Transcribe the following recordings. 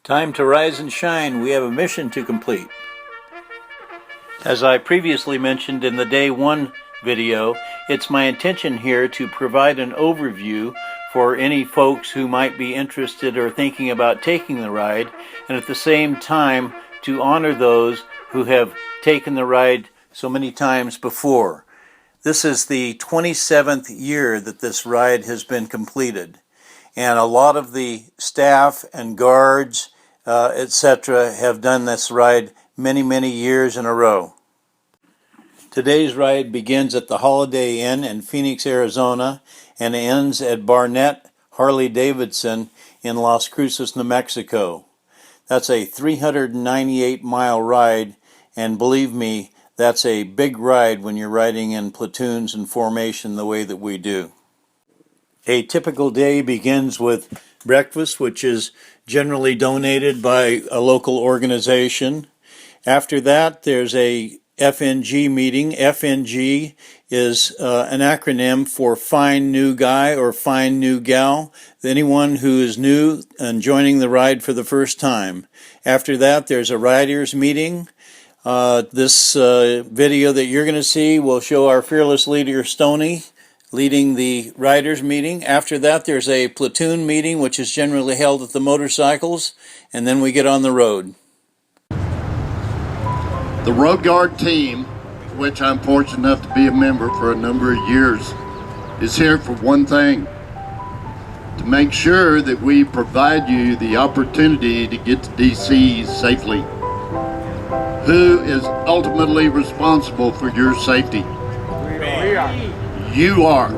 Time to rise and shine. We have a mission to complete. As I previously mentioned in the Day 1 video, it's my intention here to provide an overview for any folks who might be interested or thinking about taking the ride, and at the same time to honor those who have taken the ride so many times before. This is the 27th year that this ride has been completed, and a lot of the staff and guards etc. have done this ride many years in a row. Today's ride begins at the Holiday Inn in Phoenix, Arizona, and ends at Barnett Harley-Davidson in Las Cruces, New Mexico. That's a 398-mile ride, and believe me, that's a big ride when you're riding in platoons and formation the way that we do. A typical day begins with breakfast, which is generally donated by a local organization. After that, there's a FNG meeting. FNG is an acronym for Fine New Guy or Fine New Gal, anyone who is new and joining the ride for the first time. After that, there's a riders meeting. This video that you're going to see will show our fearless leader, Stoney, leading the riders meeting. After that, there's a platoon meeting, which is generally held at the motorcycles, and then we get on the road. The Road Guard team, which I'm fortunate enough to be a member for a number of years, is here for one thing: to make sure that we provide you the opportunity to get to DC safely. Who is ultimately responsible for your safety? We are. You are.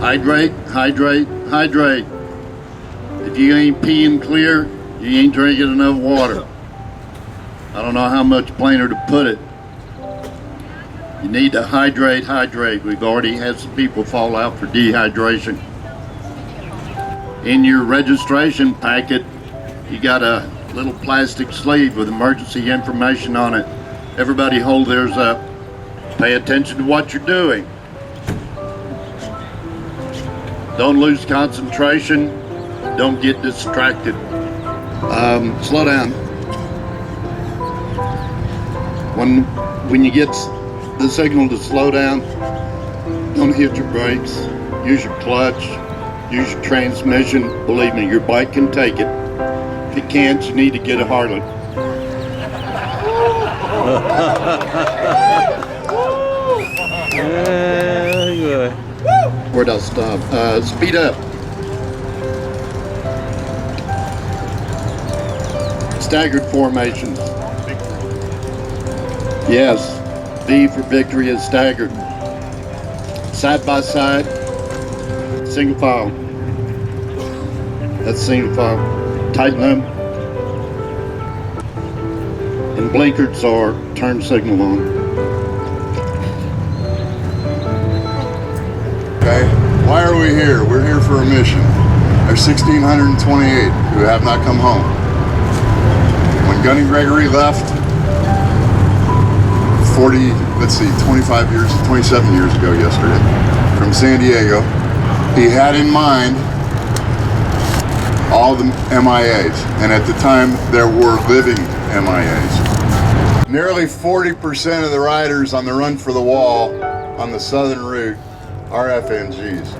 Hydrate, hydrate, hydrate. If you ain't peeing clear, you ain't drinking enough water. I don't know how much plainer to put it. You need to hydrate, hydrate. We've already had some people fall out for dehydration. In your registration packet, you got a little plastic sleeve with emergency information on it. Everybody hold theirs up. Pay attention to what you're doing. Don't lose concentration. Don't get distracted. Slow down. When you get the signal to slow down, don't hit your brakes. Use your clutch. Use your transmission. Believe me, your bike can take it. If it can't, you need to get a Harley. Where'd I stop? Speed up. Staggered formations. Yes, V for victory is staggered. Side by side, single file. That's single file. Tighten them. And blinkers are turn signal on. Okay, why are we here? We're here for a mission. There's 1,628 who have not come home. When Gunny Gregory left 27 years ago yesterday from San Diego, he had in mind all the MIAs, and at the time there were living MIAs. Nearly 40% of the riders on the Run for the Wall on the southern route are FNGs.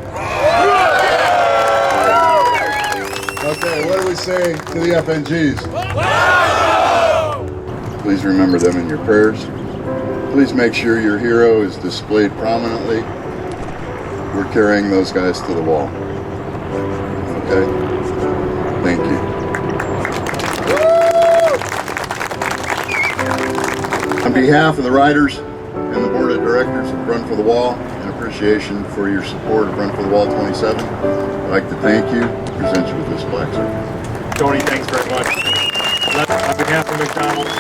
Okay, what do we say to the FNGs? Please remember them in your prayers. Please make sure your hero is displayed prominently. We're carrying those guys to the wall. Okay? Thank you. On behalf of the riders and the board of directors of Run for the Wall, in appreciation for your support of Run for the Wall 27, I'd like to thank you and present you with this plaque, sir. Tony, thanks very much. On behalf of McDonald's,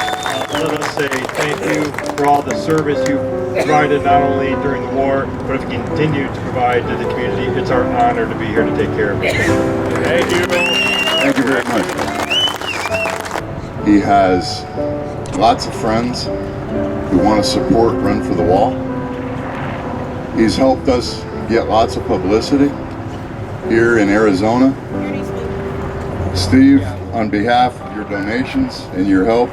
let us say thank you for all the service you've provided, not only during the war, but have continued to provide to the community. It's our honor to be here to take care of you. Thank you. Thank you very much. He has lots of friends who want to support Run for the Wall. He's helped us get lots of publicity here in Arizona. Steve, on behalf of your donations and your help,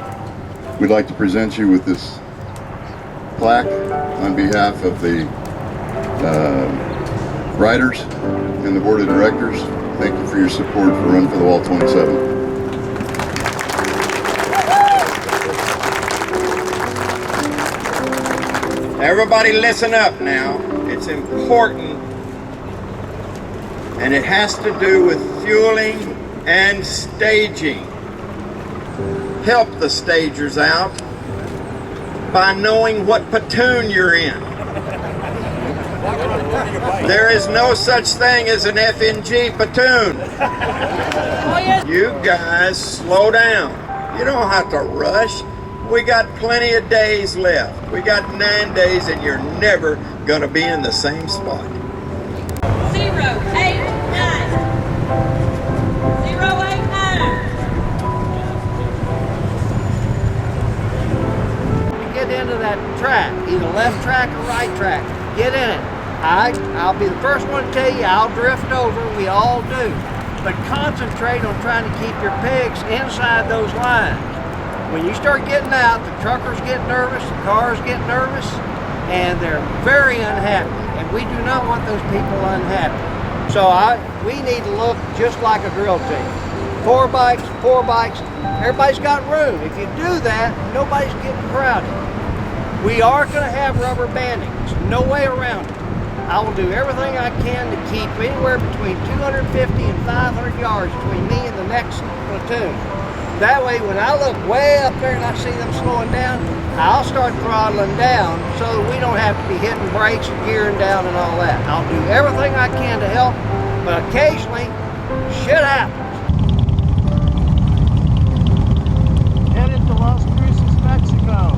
we'd like to present you with this plaque on behalf of the riders and the board of directors. Thank you for your support for Run for the Wall 27. Everybody listen up now. It's important, and it has to do with fueling and staging. Help the stagers out by knowing what platoon you're in. There is no such thing as an FNG platoon. You guys slow down. You don't have to rush. We got plenty of days left. We got 9 days, and you're never gonna be in the same spot. 089. 089. Get into that track, either left track or right track. Get in it. I'll be the first one to tell you, I'll drift over, we all do. But concentrate on trying to keep your pigs inside those lines. When you start getting out, the truckers get nervous, the cars get nervous, and they're very unhappy. And we do not want those people unhappy. So we need to look just like a drill team. 4 bikes, everybody's got room. If you do that, nobody's getting crowded. We are going to have rubber banding. There's no way around it. I will do everything I can to keep anywhere between 250 and 500 yards between me and the next platoon. That way, when I look way up there and I see them slowing down, I'll start throttling down so that we don't have to be hitting brakes and gearing down and all that. I'll do everything I can to help, but occasionally, shit happens. Headed to Las Cruces, Mexico.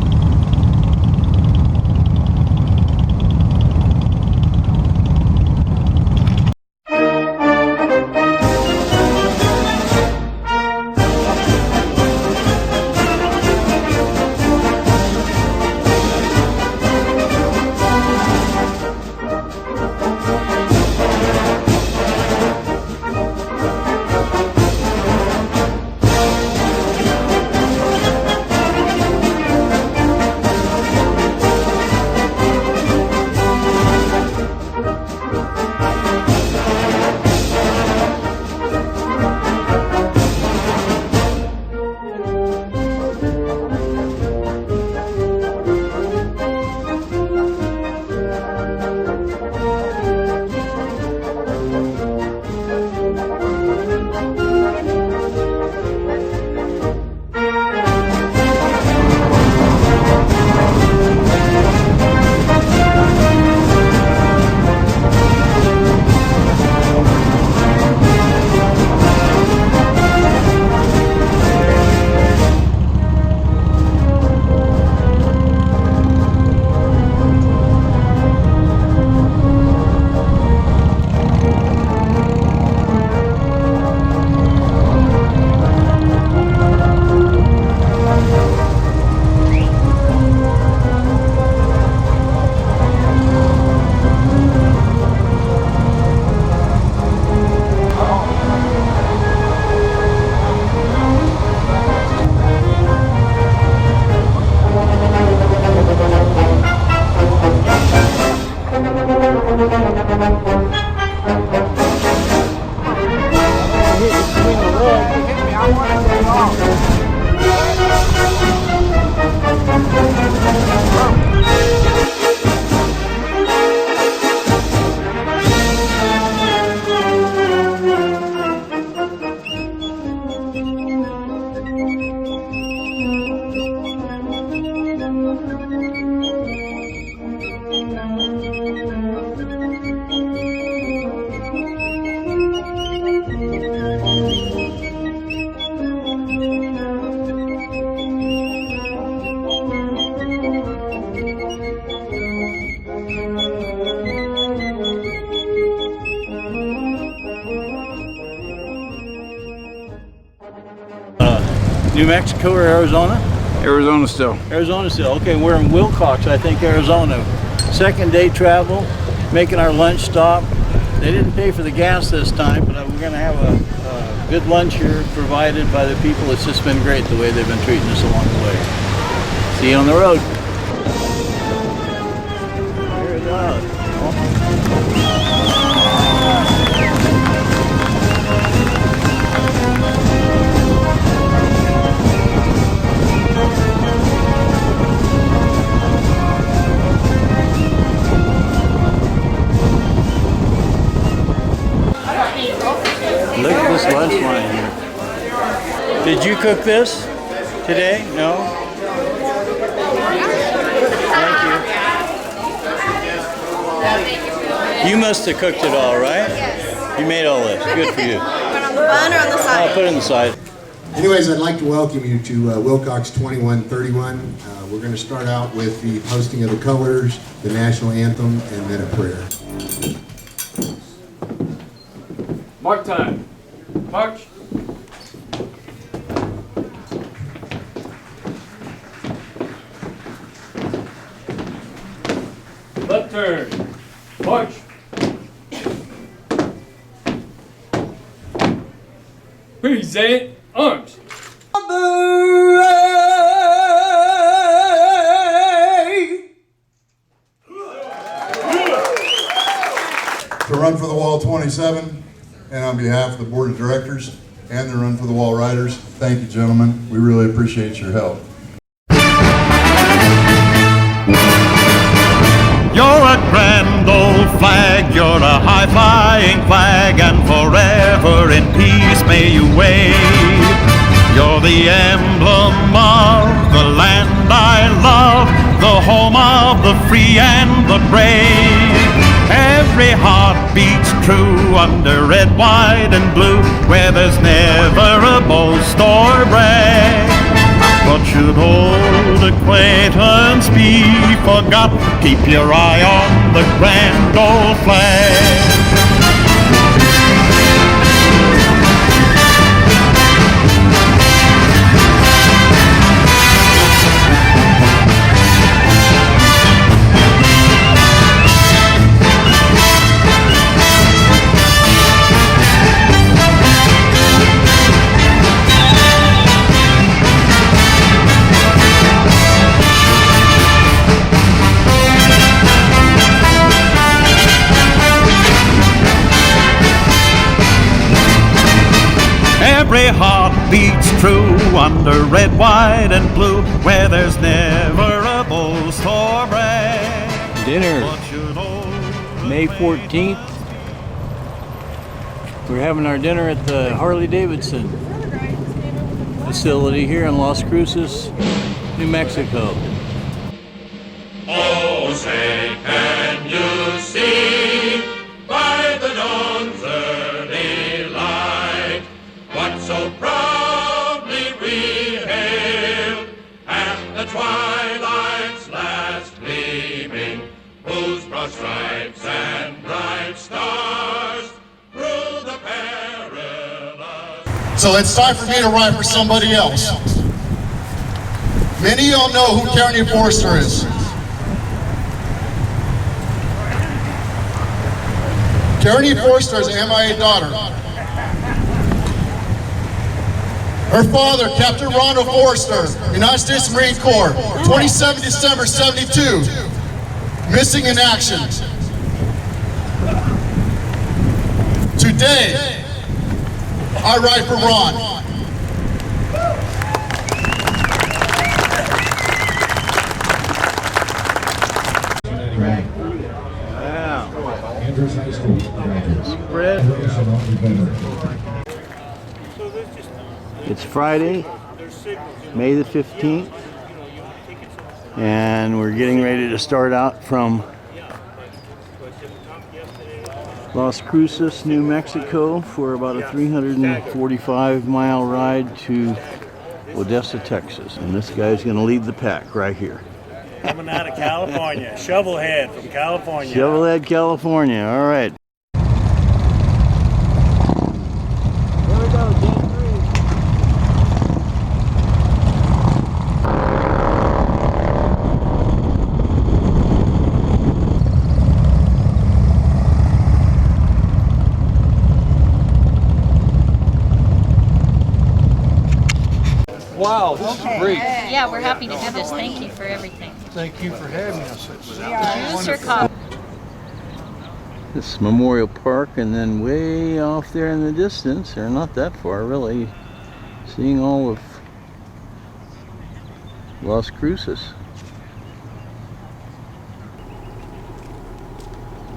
New Mexico or Arizona? Arizona still. Arizona still. Okay, we're in Wilcox, I think, Arizona. Second day travel, making our lunch stop. They didn't pay for the gas this time, but we're going to have a good lunch here provided by the people. It's just been great the way they've been treating us along the way. See you on the road. Here it goes. Look at this lunch line here. Did you cook this today? No? Thank you. You must have cooked it all, right? Yes. You made all this. Good for you. Put on the bun or on the side? I'll put it on the side. Anyways, I'd like to welcome you to Wilcox 2131. We're going to start out with the posting of the colors, the national anthem, and then a prayer. Mark time. March. Left turn. March. Present arms. To Run for the Wall 27, and on behalf of the Board of Directors and the Run for the Wall Riders, thank you, gentlemen. We really appreciate your help. You're a grand old flag, you're a high-flying flag, and forever in peace may you wave. You're the emblem of the land I love, the home of the free and the brave. Every heart beats true under red, white, and blue, where there's never a boast or brag. But should old acquaintance be forgot, keep your eye on the grand old flag. Every heart beats true under red, white, and blue, where there's never a boast or brag. Dinner, May 14th. We're having our dinner at the Harley-Davidson facility here in Las Cruces, New Mexico. Oh, say, can you see by the dawn's early light what so proudly we hailed at the twilight's last gleaming, whose broad stripes and bright stars through the perilous... So it's time for me to write for somebody else. Many of y'all know who Kearney Forrester is. Kearney Forrester is an MIA daughter. Her father, Captain Ronald Forrester, United States Marine Corps, 27 December 72, missing in action. Today, I write for Ron. Andrews High School graduates. It's Friday, May the 15th, and we're getting ready to start out from Las Cruces, New Mexico for about a 345-mile ride to Odessa, Texas. And this guy's going to lead the pack right here. Coming out of California, Shovelhead from California. Shovelhead, California, all right. Here we go, Game 3. Great. Yeah, we're happy to do this. Thank you for everything. Thank you for having us. Juice or coffee? This Memorial Park, and then way off there in the distance, or not that far really, seeing all of Las Cruces.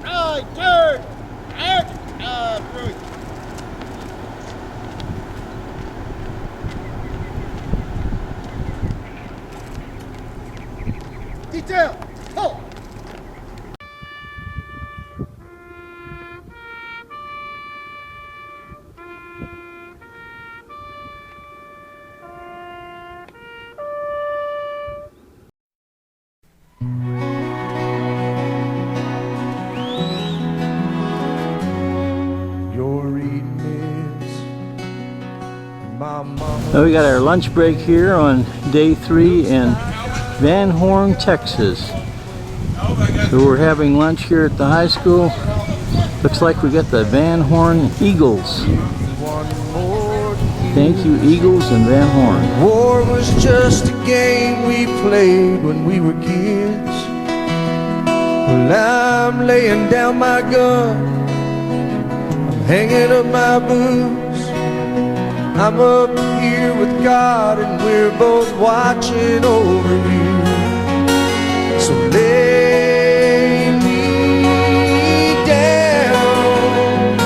Right, turn, out, Bruce. Detail, hold. Now we got our lunch break here on day 3 in Van Horn, Texas. So we're having lunch here at the high school. Looks like we got the Van Horn Eagles. Thank you, Eagles and Van Horn. War was just a game we played when we were kids. Well, I'm laying down my gun, I'm hanging up my boots. I'm up here with God and we're both watching over you. So lay me down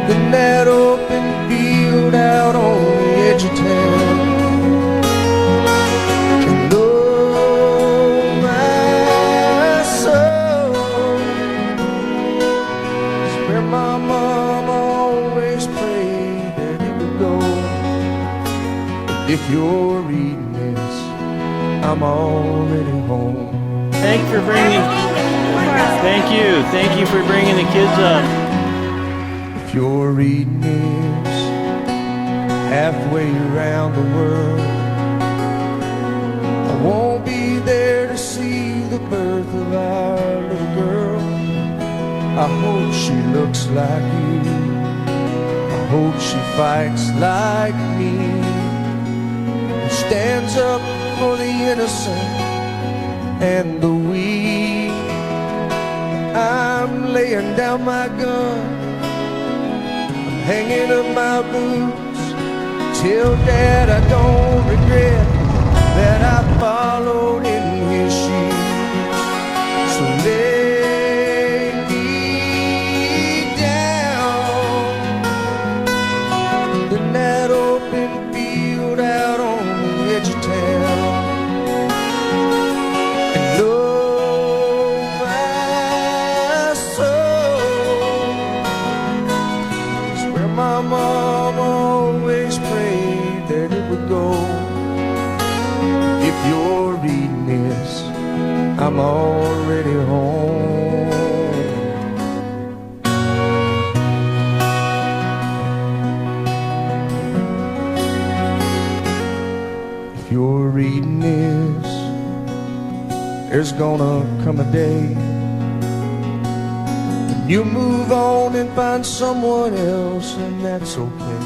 in that open field out on the edge of town. And oh my soul is where my mom always prayed that it would go. But if you're reading this, I'm already home. Thank you for bringing the kids up. If you're reading this halfway around the world, I won't be there to see the birth of our little girl. I hope she looks like you, I hope she fights like me, and stands up for the innocent and the weak. I'm laying down my gun, I'm hanging up my boots. Tell Dad I don't regret that I followed in his shoes. So lay me down in that open field out on the edge of town. And oh my soul is where my mom always prayed that it would go. If you're reading this, I'm already home. If you're reading this, there's gonna come a day when you move on and find someone else, and that's okay.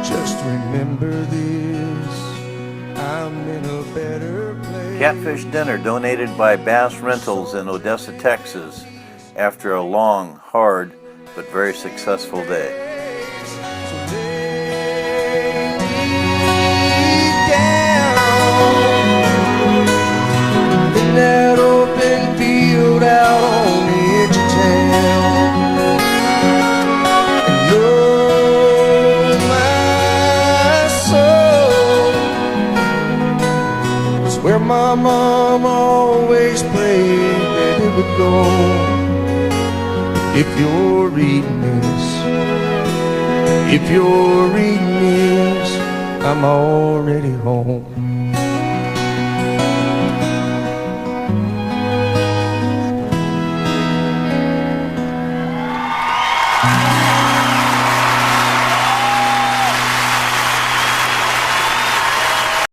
Just remember this, I'm in a better place. Catfish dinner donated by Bass Rentals in Odessa, Texas, after a long, hard, but very successful day. In that open field out on the edge of town. And oh my soul is where my mom always prayed that it would go. If you're reading this, if you're reading this, I'm already home.